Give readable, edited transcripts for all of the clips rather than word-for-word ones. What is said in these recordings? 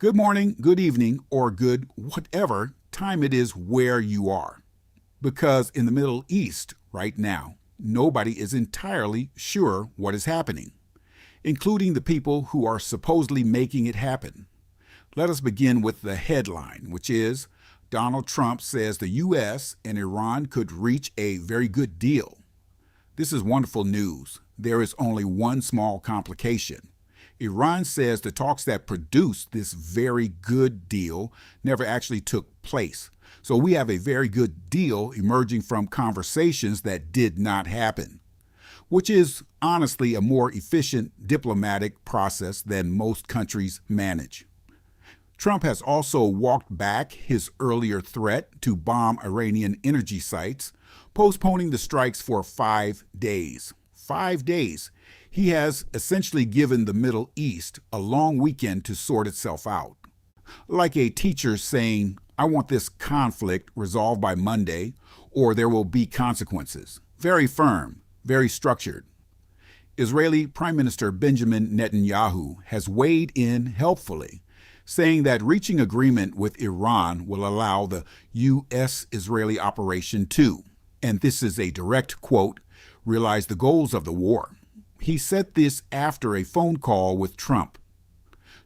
Good morning, good evening, or good whatever time it is where you are. Because in the Middle East right now, nobody is entirely sure what is happening, including the people who are supposedly making it happen. Let us begin with the headline, which is Donald Trump says the U.S. and Iran could reach a very good deal. This is wonderful news. There is only one small complication. Iran says the talks that produced this very good deal never actually took place. So we have a very good deal emerging from conversations that did not happen, which is honestly a more efficient diplomatic process than most countries manage. Trump has also walked back his earlier threat to bomb Iranian energy sites, postponing the strikes for 5 days. 5 days. He has essentially given the Middle East a long weekend to sort itself out. Like a teacher saying, I want this conflict resolved by Monday, or there will be consequences. Very firm, very structured. Israeli Prime Minister Benjamin Netanyahu has weighed in helpfully, saying that reaching agreement with Iran will allow the U.S.-Israeli operation to, and this is a direct quote, realize the goals of the war. He said this after a phone call with Trump.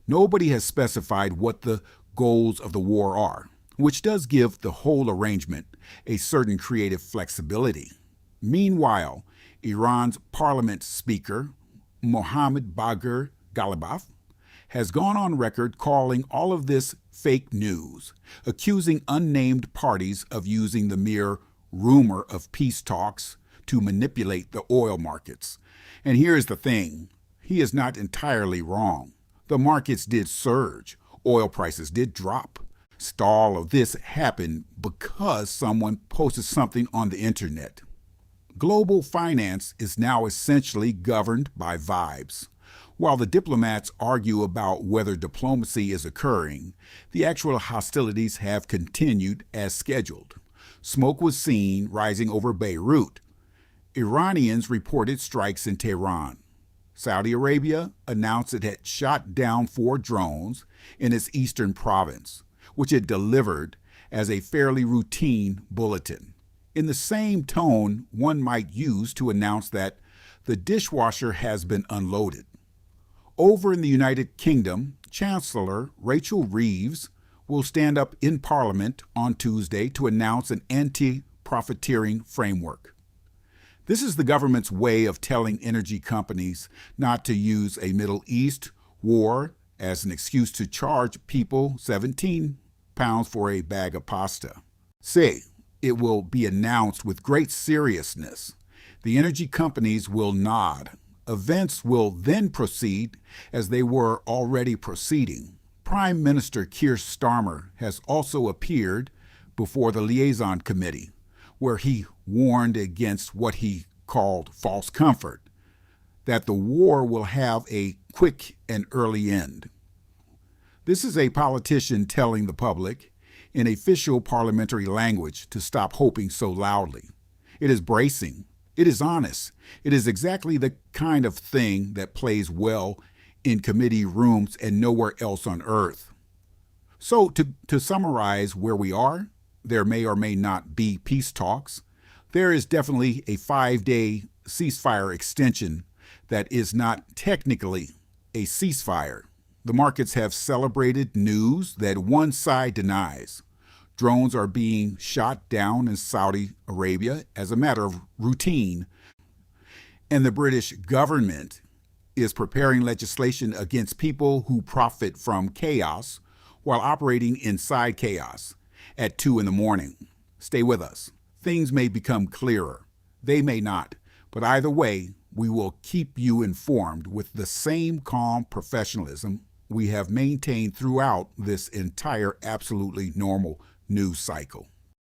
Nobody has specified what the goals of the war are, which does give the whole arrangement a certain creative flexibility. Meanwhile, Iran's parliament speaker, Mohammad Bagher Ghalibaf, has gone on record calling all of this fake news, accusing unnamed parties of using the mere rumor of peace talks to manipulate the oil markets. And here's the thing, he is not entirely wrong. The markets did surge, oil prices did drop. All of this happened because someone posted something on the internet. Global finance is now essentially governed by vibes. While the diplomats argue about whether diplomacy is occurring, the actual hostilities have continued as scheduled. Smoke was seen rising over Beirut. Iranians reported strikes in Tehran. Saudi Arabia announced it had shot down 4 drones in its eastern province, which it delivered as a fairly routine bulletin, in the same tone one might use to announce that the dishwasher has been unloaded. Over in the United Kingdom, Chancellor Rachel Reeves will stand up in Parliament on Tuesday to announce an anti-profiteering framework. This is the government's way of telling energy companies not to use a Middle East war as an excuse to charge people £17 for a bag of pasta. Say, it will be announced with great seriousness. The energy companies will nod. Events will then proceed as they were already proceeding. Prime Minister Keir Starmer has also appeared before the Liaison Committee, where he warned against what he called false comfort, that the war will have a quick and early end. This is a politician telling the public, in official parliamentary language, to stop hoping so loudly. It is bracing. It is honest. It is exactly the kind of thing that plays well in committee rooms and nowhere else on earth. So to summarize where we are, there may or may not be peace talks. There is definitely a 5-day ceasefire extension that is not technically a ceasefire. The markets have celebrated news that one side denies. Drones are being shot down in Saudi Arabia as a matter of routine, and the British government is preparing legislation against people who profit from chaos while operating inside chaos at 2 in the morning. Stay with us. Things may become clearer. They may not. But either way, we will keep you informed with the same calm professionalism we have maintained throughout this entire absolutely normal news cycle.